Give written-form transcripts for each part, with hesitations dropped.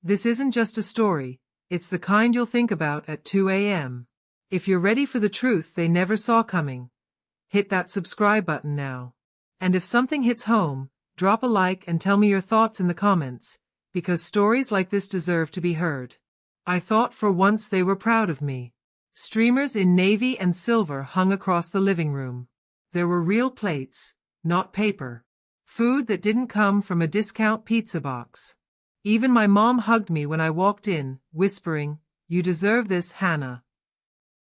This isn't just a story, it's the kind you'll think about at 2 a.m. If you're ready for the truth they never saw coming, hit that subscribe button now. And if something hits home, drop a like and tell me your thoughts in the comments, because stories like this deserve to be heard. I thought for once they were proud of me. Streamers in navy and silver hung across the living room. There were real plates, not paper. Food that didn't come from a discount pizza box. Even my mom hugged me when I walked in, whispering, "You deserve this, Hannah."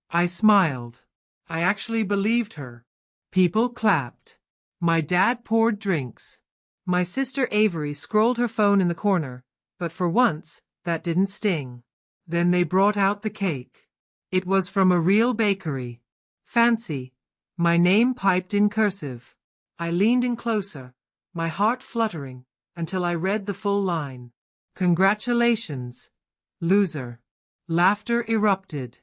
I smiled. I actually believed her. People clapped. My dad poured drinks. My sister Avery scrolled her phone in the corner, but for once, that didn't sting. Then they brought out the cake. It was from a real bakery. Fancy. My name piped in cursive. I leaned in closer, my heart fluttering, until I read the full line. "Congratulations, loser." Laughter erupted.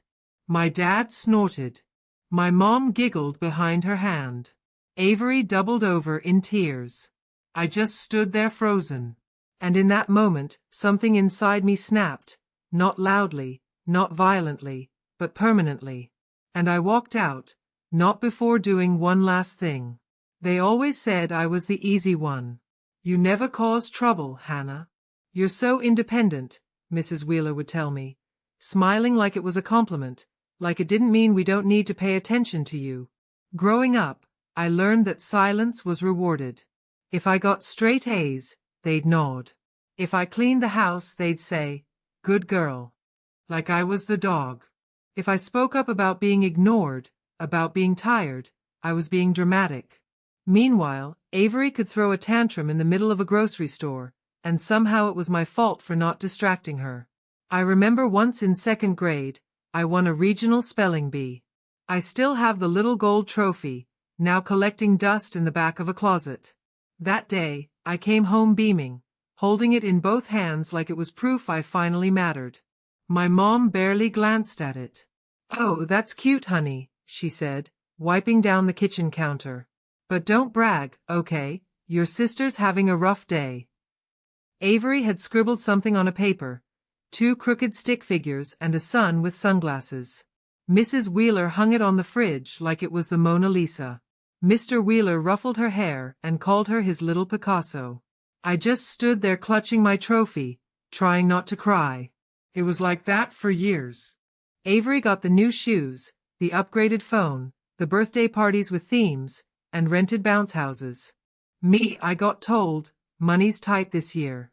My dad snorted. My mom giggled behind her hand. Avery doubled over in tears. I just stood there frozen. And in that moment, something inside me snapped, not loudly, not violently, but permanently. And I walked out, not before doing one last thing. They always said I was the easy one. "You never cause trouble, Hannah. You're so independent," Mrs. Wheeler would tell me, smiling like it was a compliment, like it didn't mean we don't need to pay attention to you. Growing up, I learned that silence was rewarded. If I got straight A's, they'd nod. If I cleaned the house, they'd say, "Good girl." Like I was the dog. If I spoke up about being ignored, about being tired, I was being dramatic. Meanwhile, Avery could throw a tantrum in the middle of a grocery store, and somehow it was my fault for not distracting her. I remember once in second grade, I won a regional spelling bee. I still have the little gold trophy, now collecting dust in the back of a closet. That day, I came home beaming, holding it in both hands like it was proof I finally mattered. My mom barely glanced at it. "Oh, that's cute, honey," she said, wiping down the kitchen counter. "But don't brag, okay? Your sister's having a rough day." Avery had scribbled something on a paper, 2 crooked stick figures and a sun with sunglasses. Mrs. Wheeler hung it on the fridge like it was the Mona Lisa. Mr. Wheeler ruffled her hair and called her his little Picasso. I just stood there clutching my trophy, trying not to cry. It was like that for years. Avery got the new shoes, the upgraded phone, the birthday parties with themes, and rented bounce houses. Me, I got told, "Money's tight this year."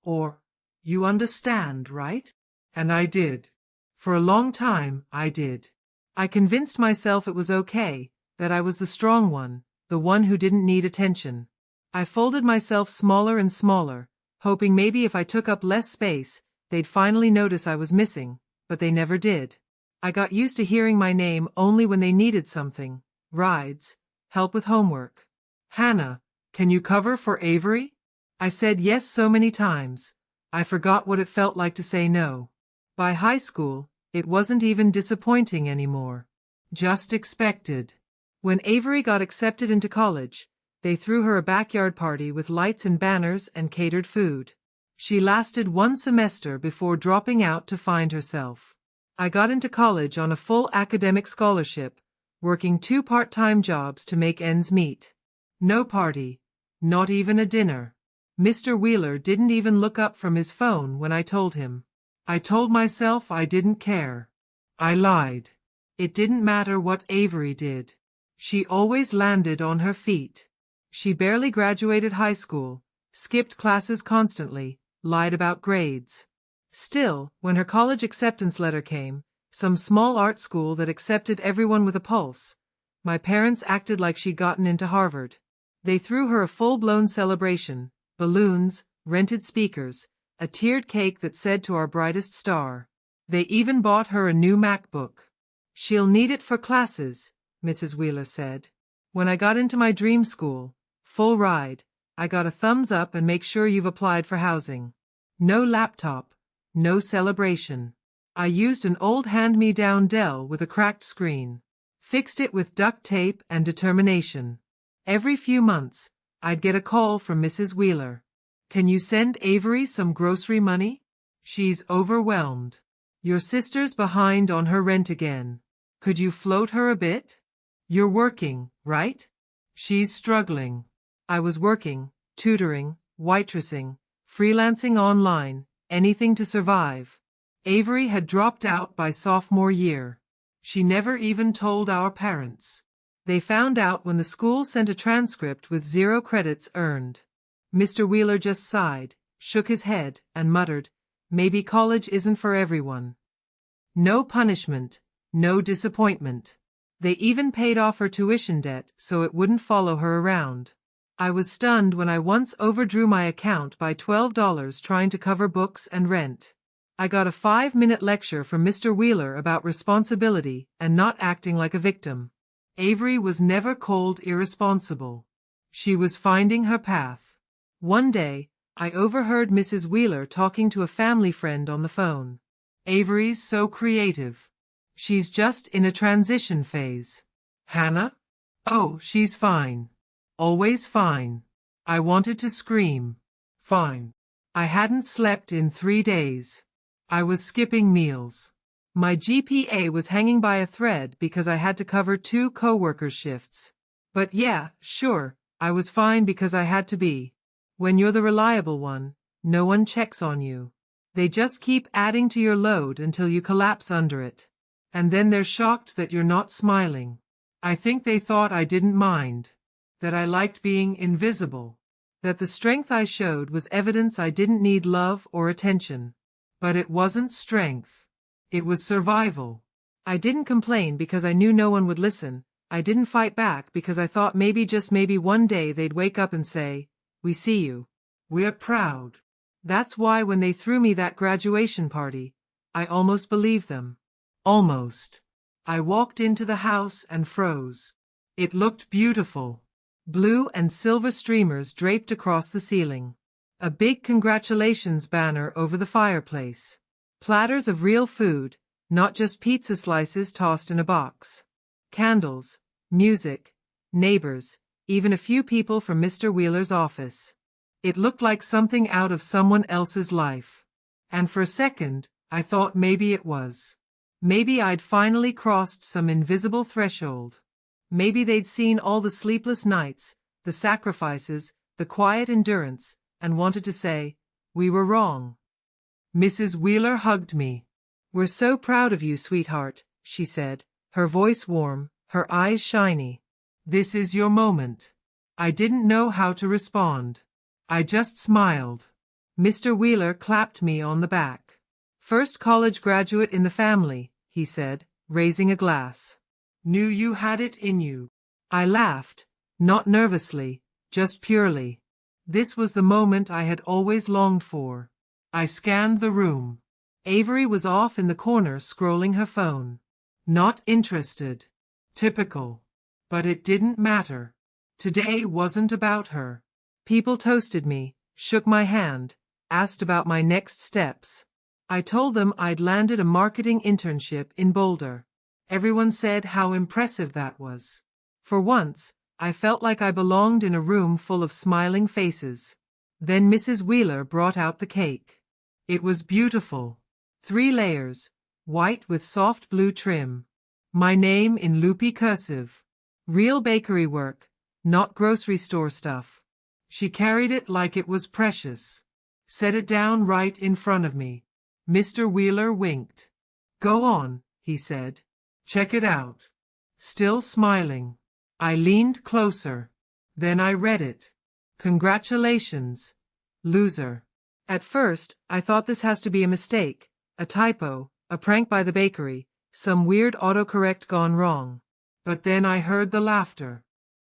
Or, "You understand, right?" And I did. For a long time, I did. I convinced myself it was okay, that I was the strong one, the one who didn't need attention. I folded myself smaller and smaller, hoping maybe if I took up less space, they'd finally notice I was missing, but they never did. I got used to hearing my name only when they needed something, rides, help with homework. "Hannah, can you cover for Avery?" I said yes so many times, I forgot what it felt like to say no. By high school, it wasn't even disappointing anymore. Just expected. When Avery got accepted into college, they threw her a backyard party with lights and banners and catered food. She lasted 1 semester before dropping out to find herself. I got into college on a full academic scholarship, working 2 part-time jobs to make ends meet. No party, not even a dinner. Mr. Wheeler didn't even look up from his phone when I told him. I told myself I didn't care. I lied. It didn't matter what Avery did. She always landed on her feet. She barely graduated high school, skipped classes constantly, lied about grades. Still, when her college acceptance letter came, some small art school that accepted everyone with a pulse, my parents acted like she'd gotten into Harvard. They threw her a full-blown celebration, balloons, rented speakers, a tiered cake that said "to our brightest star." They even bought her a new MacBook. "She'll need it for classes," Mrs. Wheeler said. When I got into my dream school, full ride, I got a thumbs up and make sure you've applied for housing. No laptop, no celebration. I used an old hand-me-down Dell with a cracked screen. Fixed it with duct tape and determination. Every few months, I'd get a call from Mrs. Wheeler. "Can you send Avery some grocery money? She's overwhelmed. Your sister's behind on her rent again. Could you float her a bit? You're working, right? She's struggling. I was working, tutoring, waitressing, freelancing online, anything to survive. Avery had dropped out by sophomore year. She never even told our parents. They found out when the school sent a transcript with 0 credits earned. Mr. Wheeler just sighed, shook his head, and muttered, "Maybe college isn't for everyone." No punishment, no disappointment. They even paid off her tuition debt so it wouldn't follow her around. I was stunned when I once overdrew my account by $12 trying to cover books and rent. I got a 5-minute lecture from Mr. Wheeler about responsibility and not acting like a victim. Avery was never called irresponsible. She was finding her path. One day, I overheard Mrs. Wheeler talking to a family friend on the phone. "Avery's so creative. She's just in a transition phase." "Hannah? Oh, she's fine. Always fine." I wanted to scream. Fine. I hadn't slept in 3 days. I was skipping meals. My GPA was hanging by a thread because I had to cover 2 co-workers' shifts. But yeah, sure, I was fine because I had to be. When you're the reliable one, no one checks on you. They just keep adding to your load until you collapse under it. And then they're shocked that you're not smiling. I think they thought I didn't mind. That I liked being invisible. That the strength I showed was evidence I didn't need love or attention. But it wasn't strength. It was survival. I didn't complain because I knew no one would listen. I didn't fight back because I thought maybe just maybe one day they'd wake up and say, "We see you. We're proud." That's why when they threw me that graduation party, I almost believed them. Almost. I walked into the house and froze. It looked beautiful. Blue and silver streamers draped across the ceiling. A big congratulations banner over the fireplace. Platters of real food, not just pizza slices tossed in a box. Candles, music, neighbors, even a few people from Mr. Wheeler's office. It looked like something out of someone else's life. And for a second, I thought maybe it was. Maybe I'd finally crossed some invisible threshold. Maybe they'd seen all the sleepless nights, the sacrifices, the quiet endurance, and wanted to say, "We were wrong." Mrs. Wheeler hugged me. "We're so proud of you, sweetheart," she said, her voice warm, her eyes shiny. "This is your moment." I didn't know how to respond. I just smiled. Mr. Wheeler clapped me on the back. "First college graduate in the family," he said, raising a glass. "Knew you had it in you." I laughed, not nervously, just purely. This was the moment I had always longed for. I scanned the room. Avery was off in the corner scrolling her phone. Not interested. Typical. But it didn't matter. Today wasn't about her. People toasted me, shook my hand, asked about my next steps. I told them I'd landed a marketing internship in Boulder. Everyone said how impressive that was. For once, I felt like I belonged in a room full of smiling faces. Then Mrs. Wheeler brought out the cake. It was beautiful. 3 layers, white with soft blue trim. My name in loopy cursive. Real bakery work, not grocery store stuff. She carried it like it was precious. Set it down right in front of me. Mr. Wheeler winked. "Go on," he said. "Check it out." Still smiling. I leaned closer. Then I read it. "Congratulations, loser." At first, I thought this has to be a mistake, a typo, a prank by the bakery, some weird autocorrect gone wrong. But then I heard the laughter.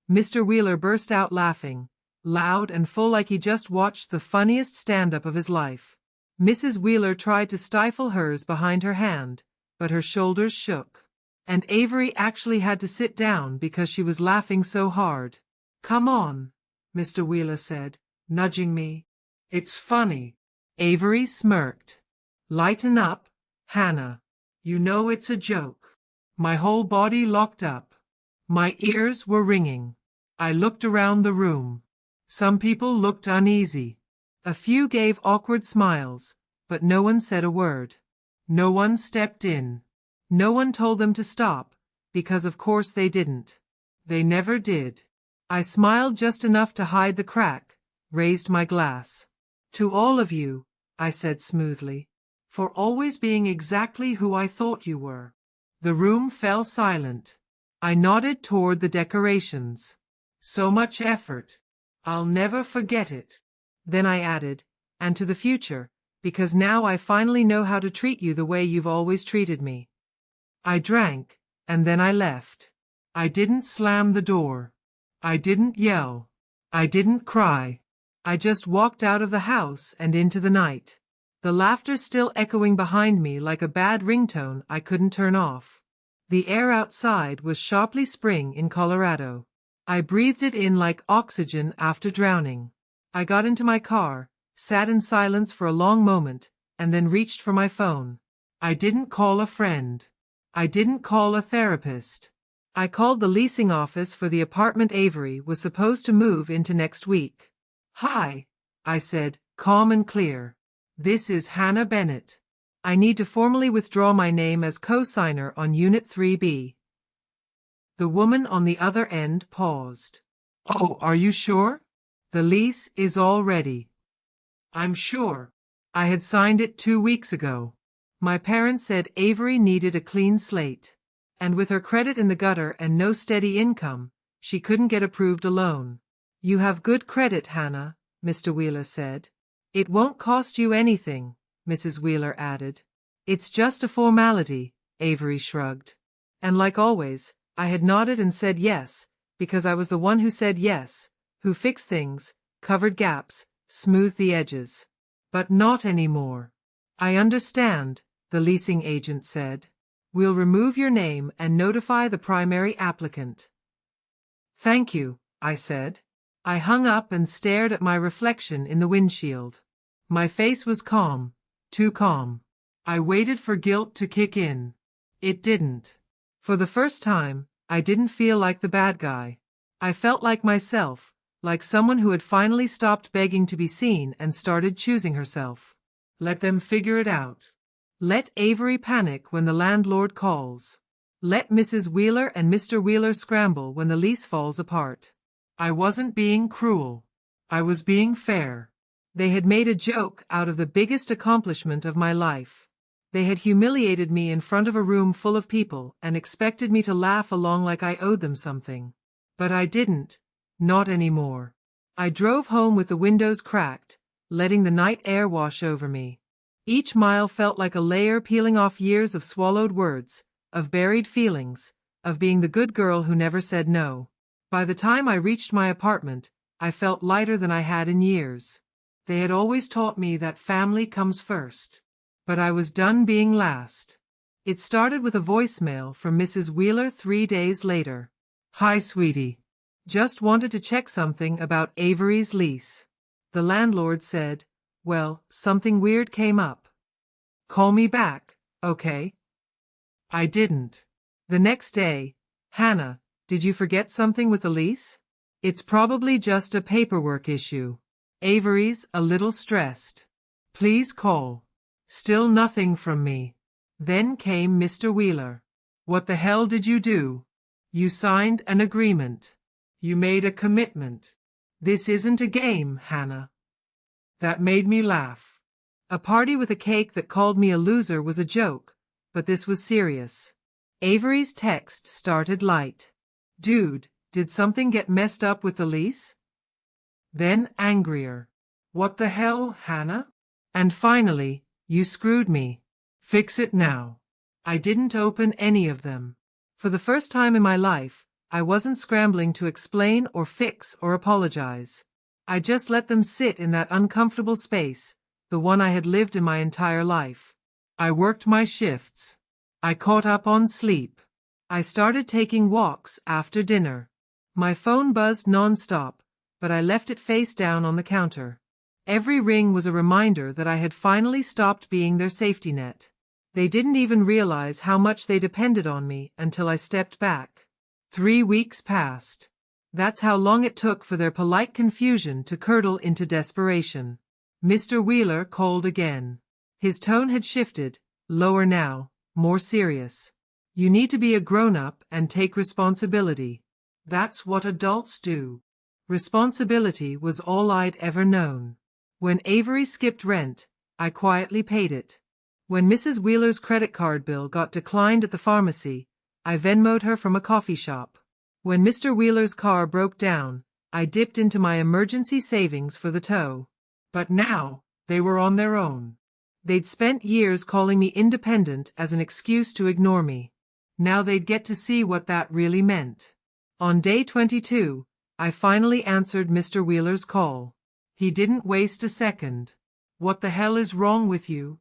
Mr. Wheeler burst out laughing, loud and full like he just watched the funniest stand-up of his life. Mrs. Wheeler tried to stifle hers behind her hand, but her shoulders shook. And Avery actually had to sit down because she was laughing so hard. "Come on," Mr. Wheeler said, nudging me. "It's funny." Avery smirked. "Lighten up, Hannah. You know it's a joke." My whole body locked up. My ears were ringing. I looked around the room. Some people looked uneasy. A few gave awkward smiles, but no one said a word. No one stepped in. No one told them to stop, because of course they didn't. They never did. I smiled just enough to hide the crack, raised my glass. To all of you, I said smoothly, for always being exactly who I thought you were. The room fell silent. I nodded toward the decorations. So much effort. I'll never forget it. Then I added, and to the future, because now I finally know how to treat you the way you've always treated me. I drank, and then I left. I didn't slam the door. I didn't yell. I didn't cry. I just walked out of the house and into the night, the laughter still echoing behind me like a bad ringtone I couldn't turn off. The air outside was sharply spring in Colorado. I breathed it in like oxygen after drowning. I got into my car, sat in silence for a long moment, and then reached for my phone. I didn't call a friend. I didn't call a therapist. I called the leasing office for the apartment Avery was supposed to move into next week. "Hi," I said, calm and clear. "This is Hannah Bennett. I need to formally withdraw my name as co-signer on Unit 3B. The woman on the other end paused. "Oh, are you sure? The lease is all ready." "I'm sure. I had signed it 2 weeks ago." My parents said Avery needed a clean slate. And with her credit in the gutter and no steady income, she couldn't get approved a loan. "You have good credit, Hannah," Mr. Wheeler said. "It won't cost you anything," Mrs. Wheeler added. "It's just a formality," Avery shrugged. And like always, I had nodded and said yes, because I was the one who said yes, who fixed things, covered gaps, smoothed the edges. But not anymore. "I understand," the leasing agent said. "We'll remove your name and notify the primary applicant." "Thank you," I said. I hung up and stared at my reflection in the windshield. My face was calm, too calm. I waited for guilt to kick in. It didn't. For the first time, I didn't feel like the bad guy. I felt like myself, like someone who had finally stopped begging to be seen and started choosing herself. Let them figure it out. Let Avery panic when the landlord calls. Let Mrs. Wheeler and Mr. Wheeler scramble when the lease falls apart. I wasn't being cruel. I was being fair. They had made a joke out of the biggest accomplishment of my life. They had humiliated me in front of a room full of people and expected me to laugh along like I owed them something. But I didn't. Not anymore. I drove home with the windows cracked, letting the night air wash over me. Each mile felt like a layer peeling off years of swallowed words, of buried feelings, of being the good girl who never said no. By the time I reached my apartment, I felt lighter than I had in years. They had always taught me that family comes first. But I was done being last. It started with a voicemail from Mrs. Wheeler 3 days later. "Hi, sweetie. Just wanted to check something about Avery's lease." The landlord said, "Well, something weird came up. Call me back, okay?" I didn't. The next day, "Hannah, did you forget something with the lease? It's probably just a paperwork issue. Avery's a little stressed. Please call." Still nothing from me. Then came Mr. Wheeler. "What the hell did you do? You signed an agreement. You made a commitment. This isn't a game, Hannah." That made me laugh. A party with a cake that called me a loser was a joke, but this was serious. Avery's text started light. "Dude, did something get messed up with the lease?" Then angrier. "What the hell, Hannah?" And finally, "You screwed me. Fix it now." I didn't open any of them. For the first time in my life, I wasn't scrambling to explain or fix or apologize. I just let them sit in that uncomfortable space, the one I had lived in my entire life. I worked my shifts. I caught up on sleep. I started taking walks after dinner. My phone buzzed nonstop, but I left it face down on the counter. Every ring was a reminder that I had finally stopped being their safety net. They didn't even realize how much they depended on me until I stepped back. 3 weeks passed. That's how long it took for their polite confusion to curdle into desperation. Mr. Wheeler called again. His tone had shifted, lower now, more serious. You need to be a grown-up and take responsibility. That's what adults do. Responsibility was all I'd ever known. When Avery skipped rent, I quietly paid it. When Mrs. Wheeler's credit card bill got declined at the pharmacy, I Venmo'd her from a coffee shop. When Mr. Wheeler's car broke down, I dipped into my emergency savings for the tow. But now, they were on their own. They'd spent years calling me independent as an excuse to ignore me. Now they'd get to see what that really meant. On day 22, I finally answered Mr. Wheeler's call. He didn't waste a second. "What the hell is wrong with you?"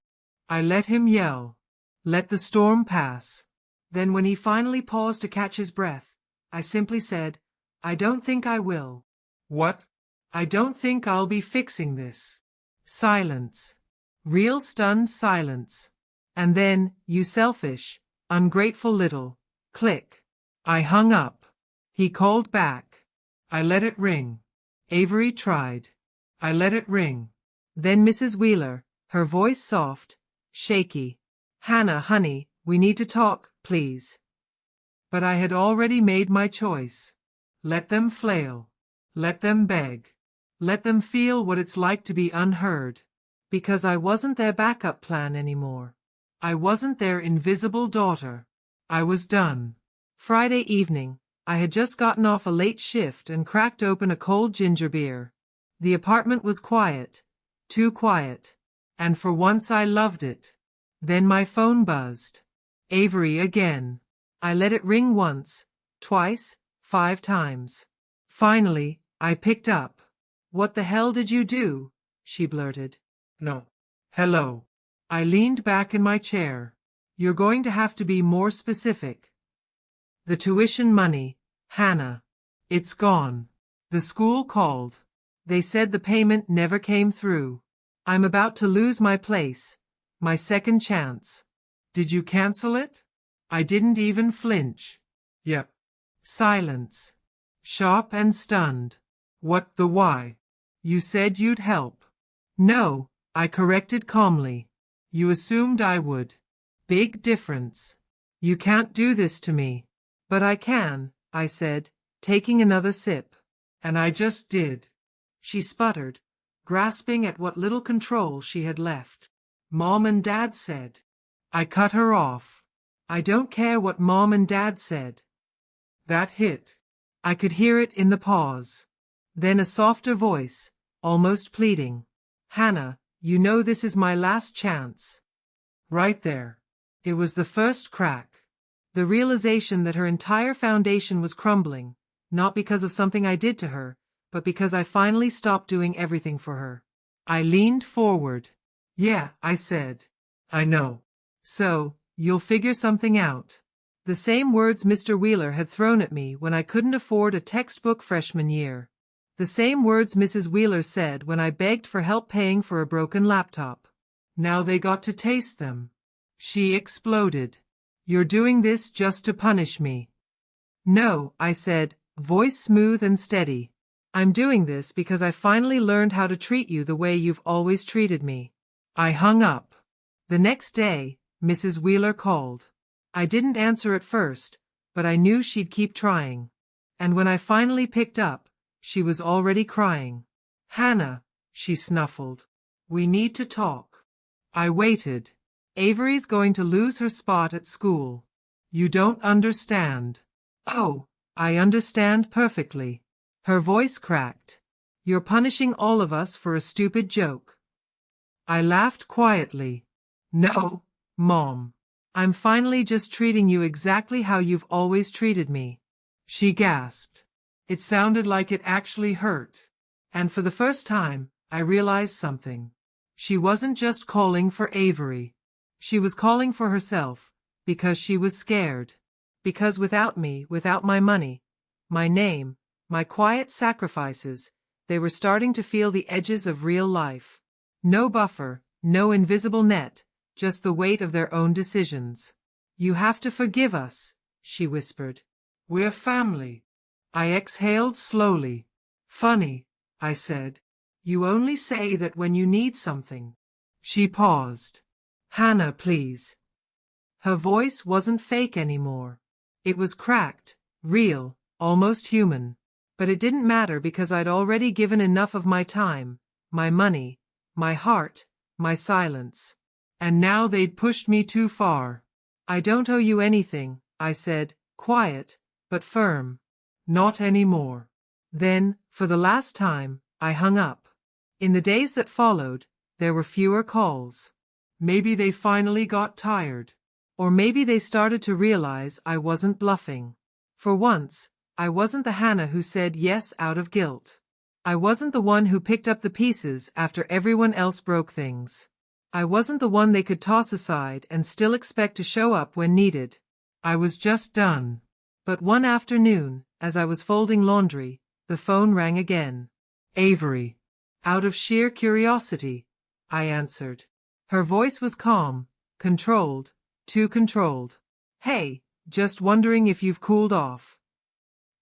I let him yell. Let the storm pass. Then when he finally paused to catch his breath, I simply said, "I don't think I will." "What?" "I don't think I'll be fixing this." Silence. Real stunned silence. And then, "You selfish, ungrateful little..." Click. I hung up. He called back. I let it ring. Avery tried. I let it ring. Then Mrs. Wheeler, her voice soft, shaky. "Hannah, honey, we need to talk, please." But I had already made my choice. Let them flail. Let them beg. Let them feel what it's like to be unheard. Because I wasn't their backup plan anymore. I wasn't their invisible daughter. I was done. Friday evening, I had just gotten off a late shift and cracked open a cold ginger beer. The apartment was quiet. Too quiet. And for once I loved it. Then my phone buzzed. Avery again. I let it ring once, twice, 5 times. Finally, I picked up. "What the hell did you do?" she blurted. "No. Hello." I leaned back in my chair. "You're going to have to be more specific." "The tuition money, Hannah. It's gone. The school called. They said the payment never came through. I'm about to lose my place, my second chance." "Did you cancel it?" I didn't even flinch. "Yep." Silence. Sharp and stunned. "What the why?" "You said you'd help." "No," I corrected calmly. "You assumed I would." "Big difference. You can't do this to me." "But I can," I said, taking another sip. "And I just did." She sputtered, grasping at what little control she had left. "Mom and Dad said." I cut her off. "I don't care what Mom and Dad said." That hit. I could hear it in the pause. Then a softer voice, almost pleading. "Hannah, you know this is my last chance." Right there. It was the first crack. The realization that her entire foundation was crumbling, not because of something I did to her, but because I finally stopped doing everything for her. I leaned forward. "Yeah," I said. "I know. So, you'll figure something out." The same words Mr. Wheeler had thrown at me when I couldn't afford a textbook freshman year. The same words Mrs. Wheeler said when I begged for help paying for a broken laptop. Now they got to taste them. She exploded. "You're doing this just to punish me." "No," I said, voice smooth and steady. "I'm doing this because I finally learned how to treat you the way you've always treated me." I hung up. The next day, Mrs. Wheeler called. I didn't answer at first, but I knew she'd keep trying. And when I finally picked up, she was already crying. "Hannah," she snuffled. "We need to talk." I waited. "Avery's going to lose her spot at school." "You don't understand." "Oh, I understand perfectly." Her voice cracked. "You're punishing all of us for a stupid joke." I laughed quietly. "No, Mom. I'm finally just treating you exactly how you've always treated me." She gasped. It sounded like it actually hurt. And for the first time, I realized something. She wasn't just calling for Avery. She was calling for herself, because she was scared. Because without me, without my money, my name, my quiet sacrifices, they were starting to feel the edges of real life. No buffer, no invisible net, just the weight of their own decisions. "You have to forgive us," she whispered. "We're family." I exhaled slowly. "Funny," I said. "You only say that when you need something." She paused. Hannah, please. Her voice wasn't fake anymore. It was cracked, real, almost human. But it didn't matter because I'd already given enough of my time, my money, my heart, my silence. And now they'd pushed me too far. I don't owe you anything, I said, quiet, but firm. Not anymore. Then, for the last time, I hung up. In the days that followed, there were fewer calls. Maybe they finally got tired. Or maybe they started to realize I wasn't bluffing. For once, I wasn't the Hannah who said yes out of guilt. I wasn't the one who picked up the pieces after everyone else broke things. I wasn't the one they could toss aside and still expect to show up when needed. I was just done. But one afternoon, as I was folding laundry, the phone rang again. Avery. Out of sheer curiosity, I answered. Her voice was calm, controlled, too controlled. Hey, just wondering if you've cooled off.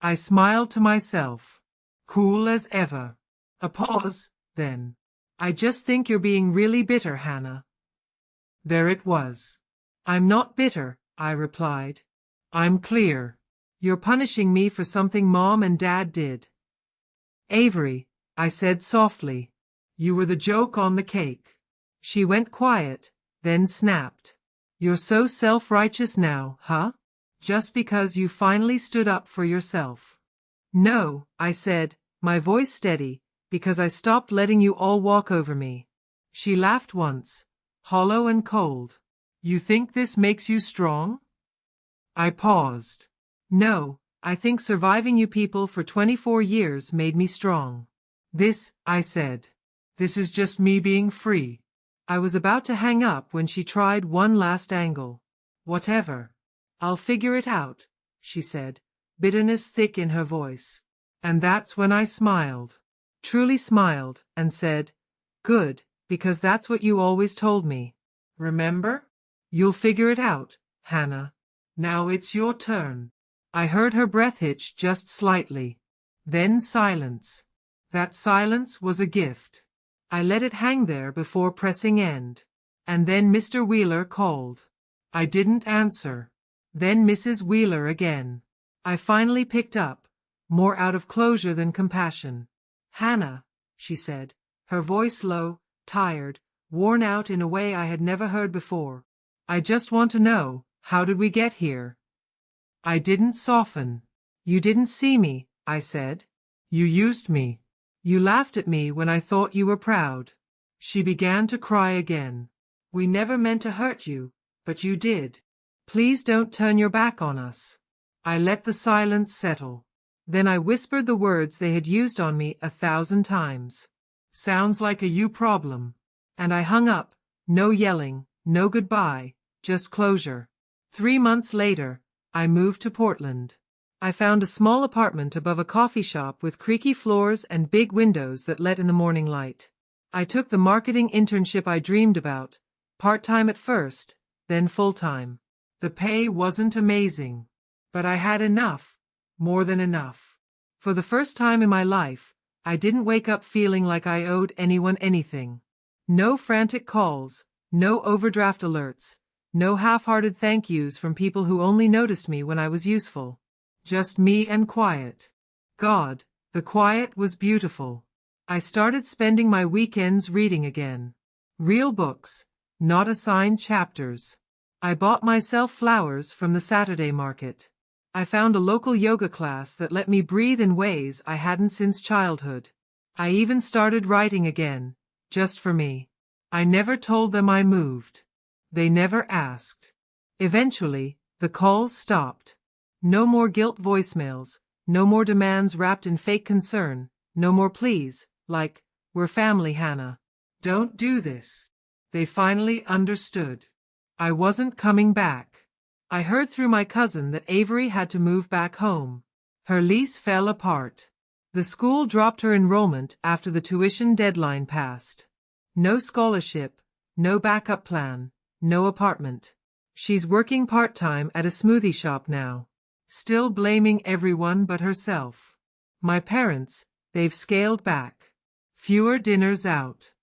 I smiled to myself. Cool as ever. A pause, then. I just think you're being really bitter, Hannah. There it was. I'm not bitter, I replied. I'm clear. You're punishing me for something Mom and Dad did. Avery, I said softly. You were the joke on the cake. She went quiet, then snapped. You're so self-righteous now, huh? Just because you finally stood up for yourself. No, I said, my voice steady, because I stopped letting you all walk over me. She laughed once, hollow and cold. You think this makes you strong? I paused. No, I think surviving you people for 24 years made me strong. This, I said. This is just me being free. I was about to hang up when she tried one last angle. Whatever. I'll figure it out, she said, bitterness thick in her voice. And that's when I smiled. Truly smiled, and said, good, because that's what you always told me. Remember? You'll figure it out, Hannah. Now it's your turn. I heard her breath hitch just slightly. Then silence. That silence was a gift. I let it hang there before pressing end. And then Mr. Wheeler called. I didn't answer. Then Mrs. Wheeler again. I finally picked up, more out of closure than compassion. Hannah, she said, her voice low, tired, worn out in a way I had never heard before. I just want to know, how did we get here? I didn't soften. You didn't see me, I said. You used me. You laughed at me when I thought you were proud. She began to cry again. We never meant to hurt you, but you did. Please don't turn your back on us. I let the silence settle. Then I whispered the words they had used on me 1,000 times. Sounds like a you problem. And I hung up, no yelling, no goodbye, just closure. 3 months later, I moved to Portland. I found a small apartment above a coffee shop with creaky floors and big windows that let in the morning light. I took the marketing internship I dreamed about, part-time at first, then full-time. The pay wasn't amazing, but I had enough, more than enough. For the first time in my life, I didn't wake up feeling like I owed anyone anything. No frantic calls, no overdraft alerts, no half-hearted thank yous from people who only noticed me when I was useful. Just me and quiet. God, the quiet was beautiful. I started spending my weekends reading again. Real books, not assigned chapters. I bought myself flowers from the Saturday market. I found a local yoga class that let me breathe in ways I hadn't since childhood. I even started writing again, just for me. I never told them I moved. They never asked. Eventually, the calls stopped. No more guilt voicemails, no more demands wrapped in fake concern, no more pleas, like, we're family, Hannah. Don't do this. They finally understood. I wasn't coming back. I heard through my cousin that Avery had to move back home. Her lease fell apart. The school dropped her enrollment after the tuition deadline passed. No scholarship, no backup plan, no apartment. She's working part-time at a smoothie shop now. Still blaming everyone but herself. My parents, they've scaled back. Fewer dinners out.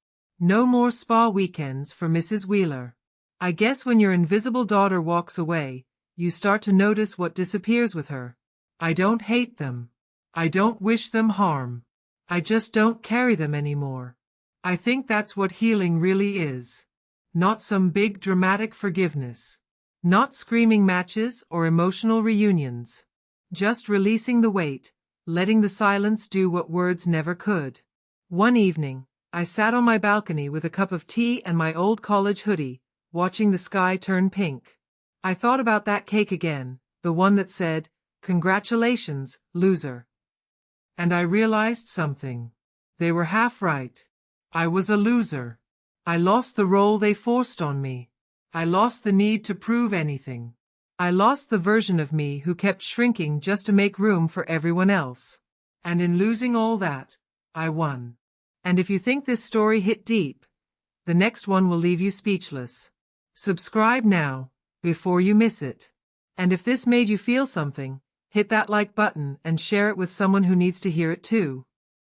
No more spa weekends for Mrs. Wheeler. I guess when your invisible daughter walks away, you start to notice what disappears with her. I don't hate them. I don't wish them harm. I just don't carry them anymore. I think that's what healing really is. Not some big dramatic forgiveness. Not screaming matches or emotional reunions. Just releasing the weight, letting the silence do what words never could. One evening, I sat on my balcony with a cup of tea and my old college hoodie, watching the sky turn pink. I thought about that cake again, the one that said, "Congratulations, loser." And I realized something. They were half right. I was a loser. I lost the role they forced on me. I lost the need to prove anything. I lost the version of me who kept shrinking just to make room for everyone else. And in losing all that, I won. And if you think this story hit deep, the next one will leave you speechless. Subscribe now, before you miss it. And if this made you feel something, hit that like button and share it with someone who needs to hear it too.